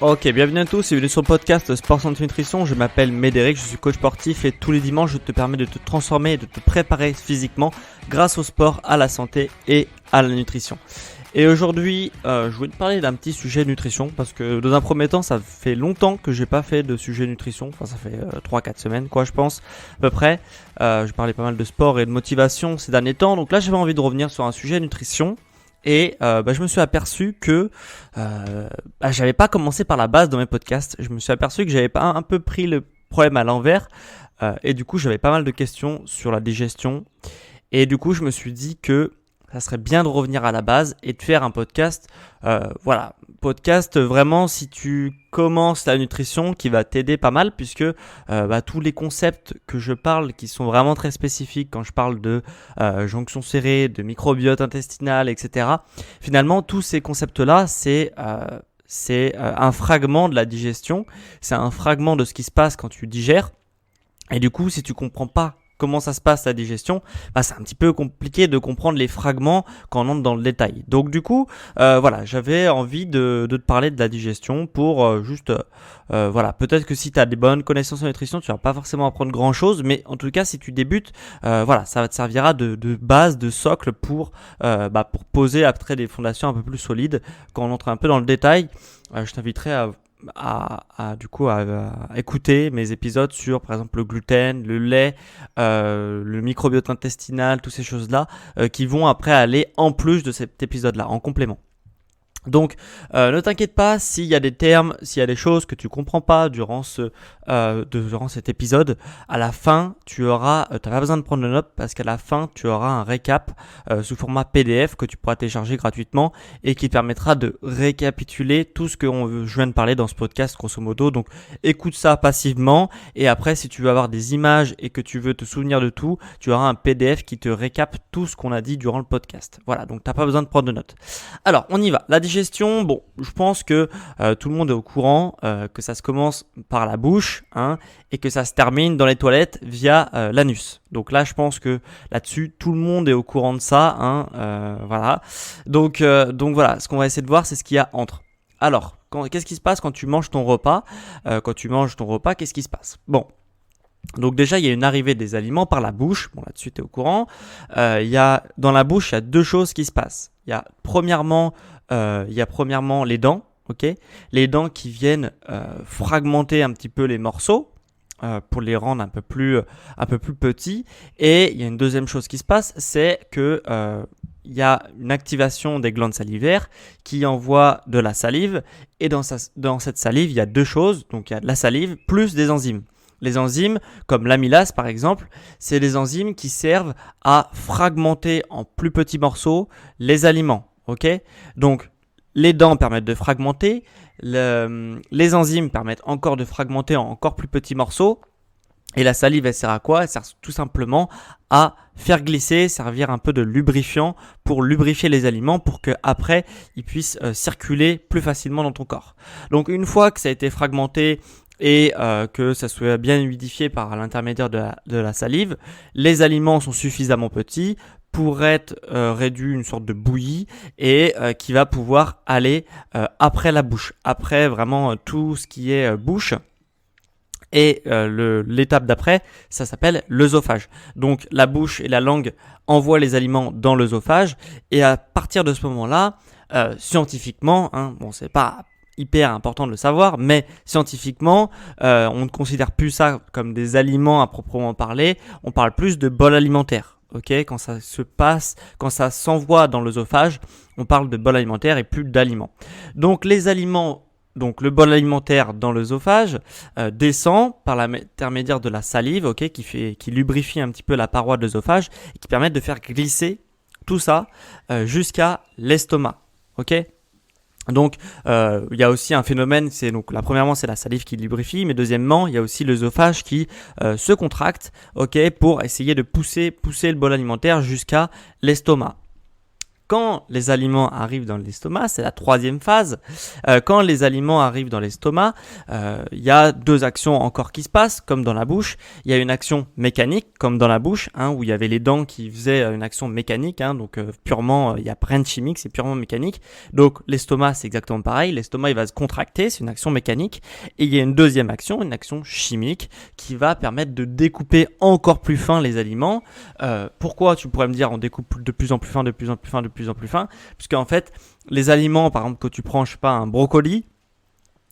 Ok, bienvenue à tous et bienvenue sur le podcast Sport Santé Nutrition. Je m'appelle Médéric, je suis coach sportif et tous les dimanches je te permets de te transformer et de te préparer physiquement grâce au sport, à la santé et à la nutrition. Et aujourd'hui, je voulais te parler d'un petit sujet nutrition parce que dans un premier temps, ça fait longtemps que j'ai pas fait de sujet nutrition. Enfin, ça fait 3-4 semaines, je pense, à peu près. Je parlais pas mal de sport et de motivation ces derniers temps. Donc là, j'avais envie de revenir sur un sujet nutrition. Et je me suis aperçu que j'avais pas commencé par la base dans mes podcasts. Je me suis aperçu que j'avais pas un peu pris le problème à l'envers. Et du coup, j'avais pas mal de questions sur la digestion. Et du coup, je me suis dit que ça serait bien de revenir à la base et de faire un podcast. Podcast vraiment si tu commences la nutrition qui va t'aider pas mal puisque tous les concepts que je parle qui sont vraiment très spécifiques quand je parle de jonction serrée, de microbiote intestinal, etc. Finalement, tous ces concepts-là, c'est un fragment de la digestion, c'est un fragment de ce qui se passe quand tu digères. Et du coup, si tu comprends pas comment ça se passe la digestion, c'est un petit peu compliqué de comprendre les fragments quand on entre dans le détail. Donc du coup, j'avais envie de te parler de la digestion pour peut-être que si tu as des bonnes connaissances en nutrition, tu vas pas forcément apprendre grand chose, mais en tout cas si tu débutes, ça va te servira de base, de socle pour poser après des fondations un peu plus solides quand on entre un peu dans le détail. Je t'inviterai à écouter mes épisodes sur par exemple le gluten, le lait, le microbiote intestinal, toutes ces choses-là qui vont après aller en plus de cet épisode-là, en complément. Donc ne t'inquiète pas s'il y a des termes, s'il y a des choses que tu comprends pas durant cet épisode, à la fin t'as pas besoin de prendre de notes parce qu'à la fin tu auras un récap sous format PDF que tu pourras télécharger gratuitement et qui te permettra de récapituler tout ce que je viens de parler dans ce podcast grosso modo. Donc écoute ça passivement et après si tu veux avoir des images et que tu veux te souvenir de tout, tu auras un PDF qui te récap tout ce qu'on a dit durant le podcast. Voilà, donc t'as pas besoin de prendre de notes. Alors on y va. La digestion, je pense que tout le monde est au courant que ça se commence par la bouche et que ça se termine dans les toilettes via l'anus. Donc là, je pense que là-dessus, tout le monde est au courant de ça. Voilà. Donc voilà, ce qu'on va essayer de voir, c'est ce qu'il y a entre. Alors, qu'est-ce qui se passe quand tu manges ton repas qu'est-ce qui se passe ? Bon. Donc déjà, il y a une arrivée des aliments par la bouche. Bon, là-dessus, tu es au courant. Dans la bouche, il y a deux choses qui se passent. Il y a premièrement les dents, les dents qui viennent fragmenter un petit peu les morceaux pour les rendre un peu plus petits. Et il y a une deuxième chose qui se passe, c'est que il y a une activation des glandes salivaires qui envoient de la salive. Et dans cette salive, il y a deux choses. Donc il y a de la salive plus des enzymes. Les enzymes, comme l'amylase par exemple, c'est des enzymes qui servent à fragmenter en plus petits morceaux les aliments. Donc, les dents permettent de fragmenter, les enzymes permettent encore de fragmenter en encore plus petits morceaux. Et la salive, elle sert à quoi ? Elle sert tout simplement à faire glisser, servir un peu de lubrifiant pour lubrifier les aliments pour qu'après, ils puissent circuler plus facilement dans ton corps. Donc, une fois que ça a été fragmenté et que ça soit bien humidifié par l'intermédiaire de la salive, les aliments sont suffisamment petits pour être réduit une sorte de bouillie et qui va pouvoir aller après la bouche, après vraiment tout ce qui est bouche. Et l'étape d'après, ça s'appelle l'œsophage. Donc la bouche et la langue envoient les aliments dans l'œsophage et à partir de ce moment-là, scientifiquement, c'est pas hyper important de le savoir, mais scientifiquement, on ne considère plus ça comme des aliments à proprement parler, on parle plus de bol alimentaire. Quand ça se passe, quand ça s'envoie dans l'œsophage, on parle de bol alimentaire et plus d'aliments. Donc les aliments, le bol alimentaire dans l'œsophage descend par l'intermédiaire de la salive, qui lubrifie un petit peu la paroi de l'œsophage et qui permet de faire glisser tout ça jusqu'à l'estomac. Donc, il y a aussi un phénomène, premièrement, c'est la salive qui lubrifie, mais deuxièmement, il y a aussi l'œsophage qui se contracte, pour essayer de pousser le bol alimentaire jusqu'à l'estomac. quand les aliments arrivent dans l'estomac, c'est la troisième phase. Quand les aliments arrivent dans l'estomac, il y a deux actions encore qui se passent, comme dans la bouche. Il y a une action mécanique, comme dans la bouche, où il y avait les dents qui faisaient une action mécanique. Donc purement, il n'y a rien de chimique, c'est purement mécanique. Donc l'estomac, c'est exactement pareil. L'estomac, il va se contracter, c'est une action mécanique. Et il y a une deuxième action, une action chimique, qui va permettre de découper encore plus fin les aliments. Pourquoi, tu pourrais me dire, on découpe de plus en plus fin, de plus en plus fin, de plus en plus fin, puisqu'en fait, les aliments, par exemple, que tu prends, je sais pas, un brocoli,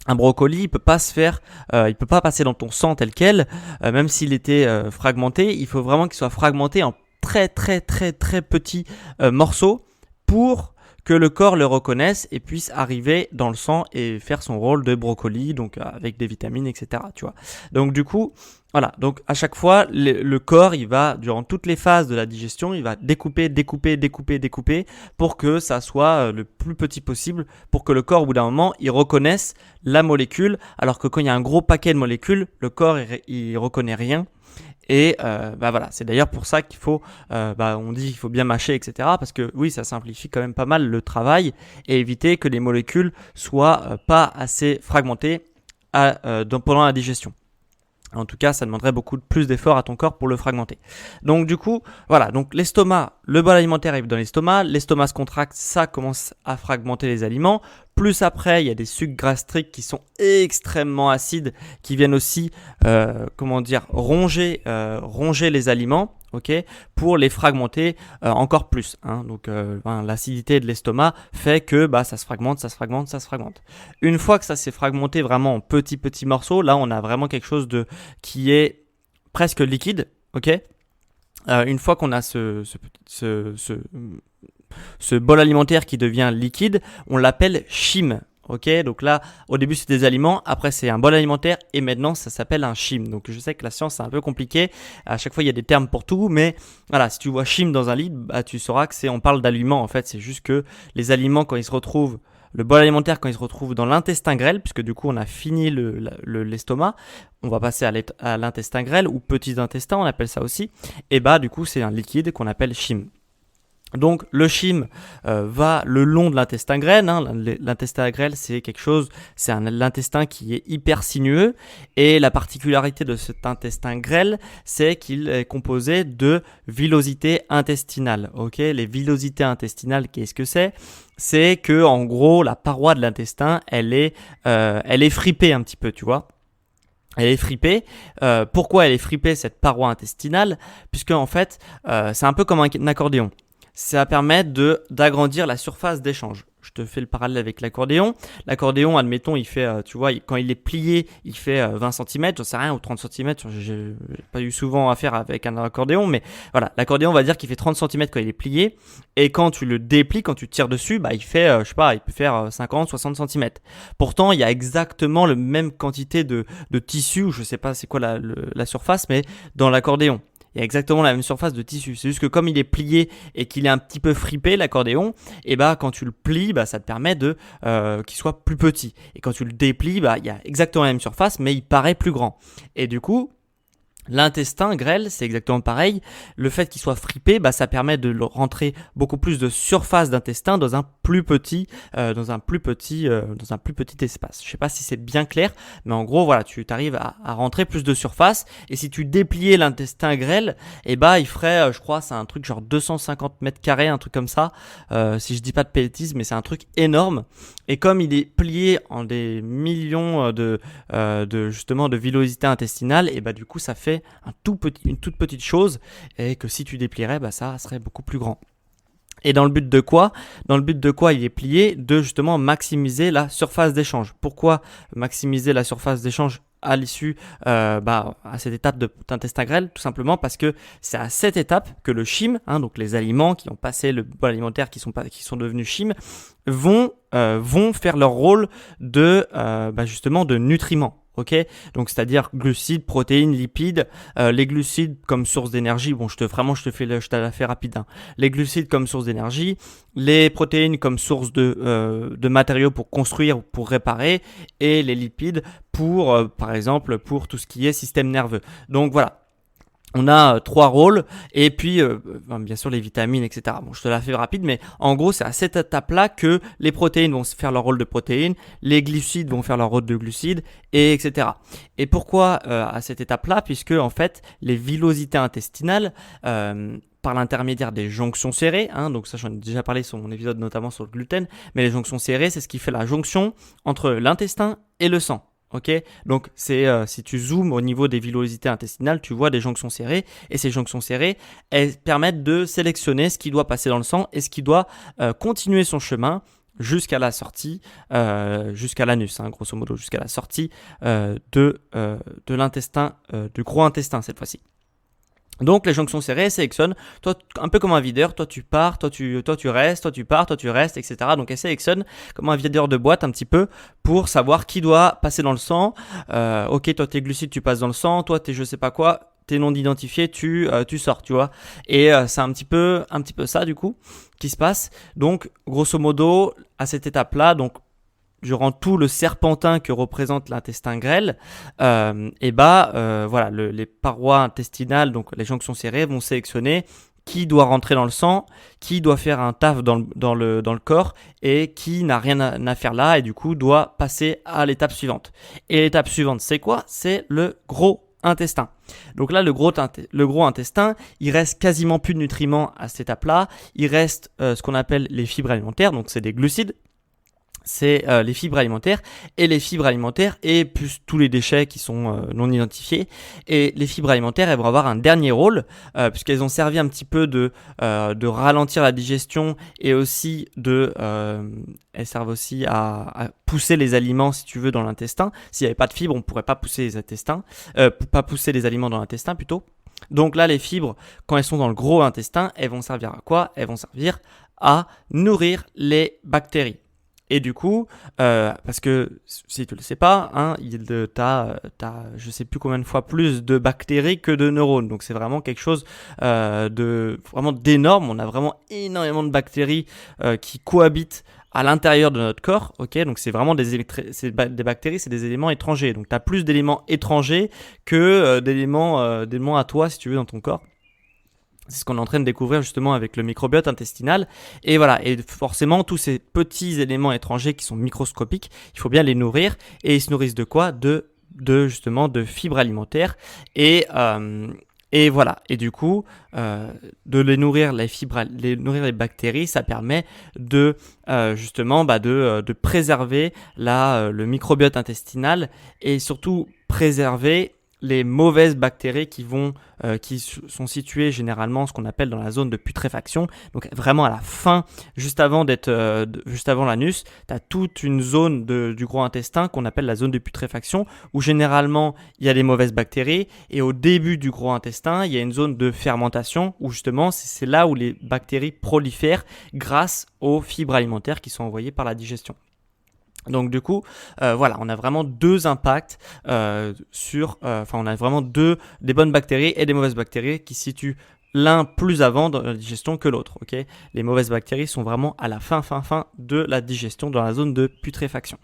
il peut pas se faire, il peut pas passer dans ton sang tel quel, même s'il était fragmenté. Il faut vraiment qu'il soit fragmenté en très très très très petits morceaux pour que le corps le reconnaisse et puisse arriver dans le sang et faire son rôle de brocoli, donc avec des vitamines, etc. Tu vois. Donc du coup, voilà. Donc à chaque fois, le corps, il va, durant toutes les phases de la digestion, il va découper pour que ça soit le plus petit possible, pour que le corps, au bout d'un moment, il reconnaisse la molécule, alors que quand il y a un gros paquet de molécules, le corps, il reconnaît rien. Et voilà, c'est d'ailleurs pour ça qu'il faut, on dit qu'il faut bien mâcher, etc. Parce que oui, ça simplifie quand même pas mal le travail et éviter que les molécules soient pas assez fragmentées pendant la digestion. En tout cas, ça demanderait beaucoup plus d'efforts à ton corps pour le fragmenter. Donc du coup, voilà, donc l'estomac, le bol alimentaire arrive dans l'estomac se contracte, ça commence à fragmenter les aliments. Plus après, il y a des sucs gastriques qui sont extrêmement acides, qui viennent aussi, ronger les aliments, ok, pour les fragmenter encore plus. Donc, l'acidité de l'estomac fait que ça se fragmente. Une fois que ça s'est fragmenté vraiment en petits morceaux, là, on a vraiment quelque chose qui est presque liquide, ok. Une fois qu'on a ce bol alimentaire qui devient liquide, on l'appelle chyme. Ok, donc là, au début c'est des aliments, après c'est un bol alimentaire et maintenant ça s'appelle un chyme. Donc je sais que la science c'est un peu compliqué, à chaque fois il y a des termes pour tout, mais voilà, si tu vois chyme dans un livre, tu sauras que on parle d'aliments en fait. C'est juste que les aliments quand ils se retrouvent, le bol alimentaire quand il se retrouve dans l'intestin grêle, puisque du coup on a fini l'estomac, on va passer à l'intestin grêle ou petit intestin, on appelle ça aussi, et du coup c'est un liquide qu'on appelle chyme. Donc le chyme va le long de l'intestin grêle. L'intestin grêle c'est l'intestin qui est hyper sinueux, et la particularité de cet intestin grêle c'est qu'il est composé de villosités intestinales. Ok, les villosités intestinales, qu'est-ce que c'est ? C'est que en gros la paroi de l'intestin elle est fripée un petit peu, tu vois. Elle est fripée. Pourquoi elle est fripée cette paroi intestinale ? Puisque en fait c'est un peu comme un accordéon. Ça permet d'agrandir la surface d'échange. Je te fais le parallèle avec l'accordéon. L'accordéon, admettons, il fait, quand il est plié, il fait 20 cm, j'en sais rien, ou 30 cm. J'ai pas eu souvent affaire avec un accordéon, mais voilà. L'accordéon, on va dire qu'il fait 30 cm quand il est plié. Et quand tu le déplies, quand tu tires dessus, il fait, il peut faire 50, 60 cm. Pourtant, il y a exactement la même quantité de tissu, ou je sais pas c'est quoi la surface, mais dans l'accordéon. Il y a exactement la même surface de tissu. C'est juste que comme il est plié et qu'il est un petit peu fripé, l'accordéon, et quand tu le plies, ça te permet qu'il soit plus petit. Et quand tu le déplies, il y a exactement la même surface, mais il paraît plus grand. Et du coup, l'intestin grêle, c'est exactement pareil. Le fait qu'il soit fripé, ça permet de rentrer beaucoup plus de surface d'intestin dans un plus petit espace. Je sais pas si c'est bien clair, mais en gros, voilà, tu arrives à rentrer plus de surface. Et si tu dépliais l'intestin grêle, il ferait, je crois, c'est un truc genre 250 mètres carrés, un truc comme ça. Si je dis pas de bêtises, mais c'est un truc énorme. Et comme il est plié en des millions de villosités intestinales, et du coup, ça fait une toute petite chose, et que si tu déplierais, ça serait beaucoup plus grand. Et dans le but de quoi il est plié? De justement maximiser la surface d'échange. Pourquoi maximiser la surface d'échange à l'issue à cette étape d'intestin grêle? Tout simplement parce que c'est à cette étape que le chyme, donc les aliments qui ont passé le bol alimentaire, qui sont devenus chyme, vont faire leur rôle justement de nutriments. Ok, donc c'est-à-dire glucides, protéines, lipides. Les glucides comme source d'énergie. Bon, je te la fais rapide. Les glucides comme source d'énergie, les protéines comme source de matériaux pour construire ou pour réparer, et les lipides pour, par exemple, pour tout ce qui est système nerveux. Donc voilà. On a trois rôles et puis bien sûr les vitamines, etc. Bon, je te la fais rapide, mais en gros, c'est à cette étape-là que les protéines vont faire leur rôle de protéines, les glucides vont faire leur rôle de glucides, et etc. Et pourquoi à cette étape-là? Puisque en fait, les villosités intestinales, par l'intermédiaire des jonctions serrées, donc ça j'en ai déjà parlé sur mon épisode notamment sur le gluten, mais les jonctions serrées, c'est ce qui fait la jonction entre l'intestin et le sang. Ok, donc c'est si tu zoomes au niveau des villosités intestinales, tu vois des jonctions serrées, et ces jonctions serrées, elles permettent de sélectionner ce qui doit passer dans le sang et ce qui doit continuer son chemin jusqu'à la sortie, jusqu'à l'anus, grosso modo, jusqu'à la sortie de l'intestin, du gros intestin cette fois-ci. Donc les jonctions serrées sélectionnent, toi un peu comme un videur, toi tu pars, toi tu restes, toi tu pars, toi tu restes, etc. Donc elles sélectionnent comme un videur de boîte un petit peu pour savoir qui doit passer dans le sang. Ok, toi tes glucides tu passes dans le sang, toi tes je sais pas quoi, tes non identifiés tu sors, tu vois. Et c'est un petit peu ça du coup qui se passe. Donc grosso modo à cette étape-là, donc durant tout le serpentin que représente l'intestin grêle, voilà, les parois intestinales, donc les jonctions serrées, vont sélectionner qui doit rentrer dans le sang, qui doit faire un taf dans le corps et qui n'a rien à faire là et du coup doit passer à l'étape suivante. Et l'étape suivante, c'est quoi? C'est le gros intestin. Donc là, le gros intestin, il reste quasiment plus de nutriments à cette étape-là. Il reste ce qu'on appelle les fibres alimentaires, donc c'est des glucides. C'est les fibres alimentaires et plus tous les déchets qui sont non identifiés. Et les fibres alimentaires, elles vont avoir un dernier rôle puisqu'elles ont servi un petit peu de ralentir la digestion et aussi elles servent aussi à pousser les aliments si tu veux dans l'intestin. S'il n'y avait pas de fibres, on ne pourrait pas pousser les aliments dans l'intestin plutôt. Donc là, les fibres, quand elles sont dans le gros intestin, elles vont servir à quoi? Elles vont servir à nourrir les bactéries. Et du coup, parce que si tu le sais pas, t'as je sais plus combien de fois plus de bactéries que de neurones. Donc c'est vraiment quelque chose vraiment d'énorme. On a vraiment énormément de bactéries qui cohabitent à l'intérieur de notre corps. Ok, donc c'est vraiment des bactéries, c'est des éléments étrangers. Donc tu as plus d'éléments étrangers que d'éléments à toi si tu veux dans ton corps. C'est ce qu'on est en train de découvrir justement avec le microbiote intestinal. Et voilà, et forcément, tous ces petits éléments étrangers qui sont microscopiques, il faut bien les nourrir. Et ils se nourrissent de quoi? Justement de fibres alimentaires. Et voilà. Et du coup, de les nourrir nourrir les bactéries, ça permet de de préserver le microbiote intestinal et surtout préserver les mauvaises bactéries qui sont situées généralement ce qu'on appelle dans la zone de putréfaction. Donc vraiment à la fin, juste avant l'anus, tu as toute une zone du gros intestin qu'on appelle la zone de putréfaction où généralement il y a des mauvaises bactéries et au début du gros intestin, il y a une zone de fermentation où justement c'est là où les bactéries prolifèrent grâce aux fibres alimentaires qui sont envoyées par la digestion. Donc du coup, voilà, on a vraiment deux impacts on a vraiment des bonnes bactéries et des mauvaises bactéries qui se situent l'un plus avant dans la digestion que l'autre. Ok, les mauvaises bactéries sont vraiment à la fin de la digestion dans la zone de putréfaction.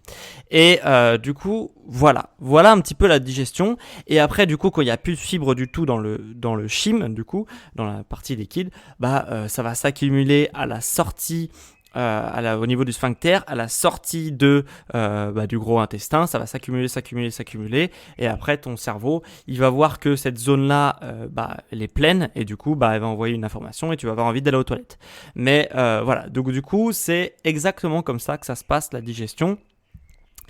Et du coup, voilà un petit peu la digestion. Et après, du coup, quand il n'y a plus de fibres du tout dans le chyme, du coup, dans la partie liquide, ça va s'accumuler à la sortie. Au niveau du sphincter, à la sortie du gros intestin, ça va s'accumuler, et après ton cerveau, il va voir que cette zone-là, elle est pleine, et du coup, elle va envoyer une information, et tu vas avoir envie d'aller aux toilettes. Mais voilà, donc du coup, c'est exactement comme ça que ça se passe la digestion.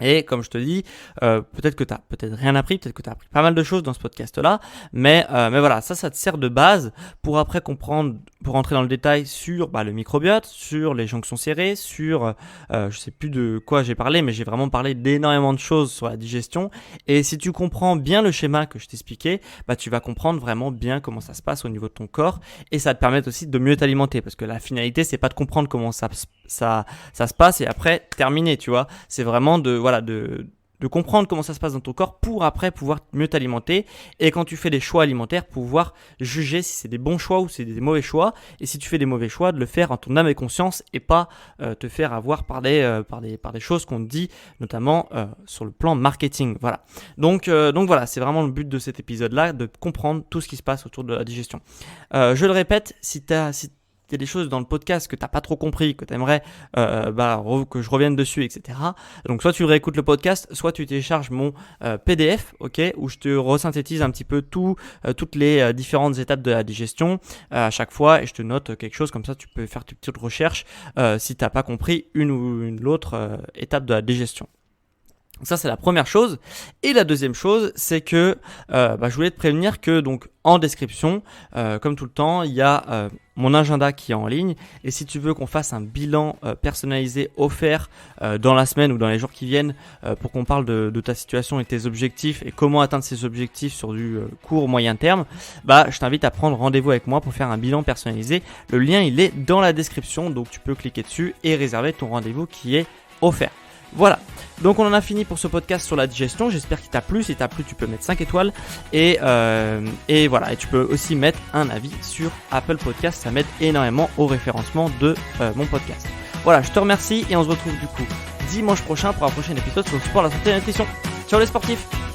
Et comme je te dis, peut-être que tu n'as rien appris, peut-être que tu as appris pas mal de choses dans ce podcast-là, mais voilà, ça te sert de base pour après comprendre, pour rentrer dans le détail sur le microbiote, sur les jonctions serrées, sur, je sais plus de quoi j'ai parlé, mais j'ai vraiment parlé d'énormément de choses sur la digestion. Et si tu comprends bien le schéma que je t'expliquais, tu vas comprendre vraiment bien comment ça se passe au niveau de ton corps, et ça va te permettre aussi de mieux t'alimenter, parce que la finalité, c'est pas de comprendre comment ça se passe et après terminer, tu vois. C'est vraiment de de comprendre comment ça se passe dans ton corps pour après pouvoir mieux t'alimenter. Et quand tu fais des choix alimentaires, pouvoir juger si c'est des bons choix ou si c'est des mauvais choix. Et si tu fais des mauvais choix, de le faire en ton âme et conscience et pas te faire avoir par des choses qu'on te dit, notamment sur le plan marketing. Voilà. Donc voilà, c'est vraiment le but de cet épisode-là, de comprendre tout ce qui se passe autour de la digestion. Je le répète, si il y a des choses dans le podcast que tu n'as pas trop compris, que tu aimerais que je revienne dessus, etc. Donc soit tu réécoutes le podcast, soit tu télécharges mon PDF, où je te resynthétise un petit peu toutes les différentes étapes de la digestion à chaque fois, et je te note quelque chose comme ça, tu peux faire tes petites recherches si tu n'as pas compris une ou l'autre étape de la digestion. Ça, c'est la première chose. Et la deuxième chose, c'est que je voulais te prévenir que donc en description, comme tout le temps, il y a mon agenda qui est en ligne. Et si tu veux qu'on fasse un bilan personnalisé offert dans la semaine ou dans les jours qui viennent pour qu'on parle de ta situation et tes objectifs et comment atteindre ces objectifs sur du court moyen terme, je t'invite à prendre rendez-vous avec moi pour faire un bilan personnalisé. Le lien, il est dans la description, donc tu peux cliquer dessus et réserver ton rendez-vous qui est offert. Voilà, donc on en a fini pour ce podcast sur la digestion, j'espère qu'il t'a plu. Si t'as plu, tu peux mettre 5 étoiles et voilà, et tu peux aussi mettre un avis sur Apple Podcast, ça m'aide énormément au référencement de mon podcast. Voilà, je te remercie et on se retrouve du coup dimanche prochain pour un prochain épisode sur le sport, la santé et la nutrition. Ciao les sportifs!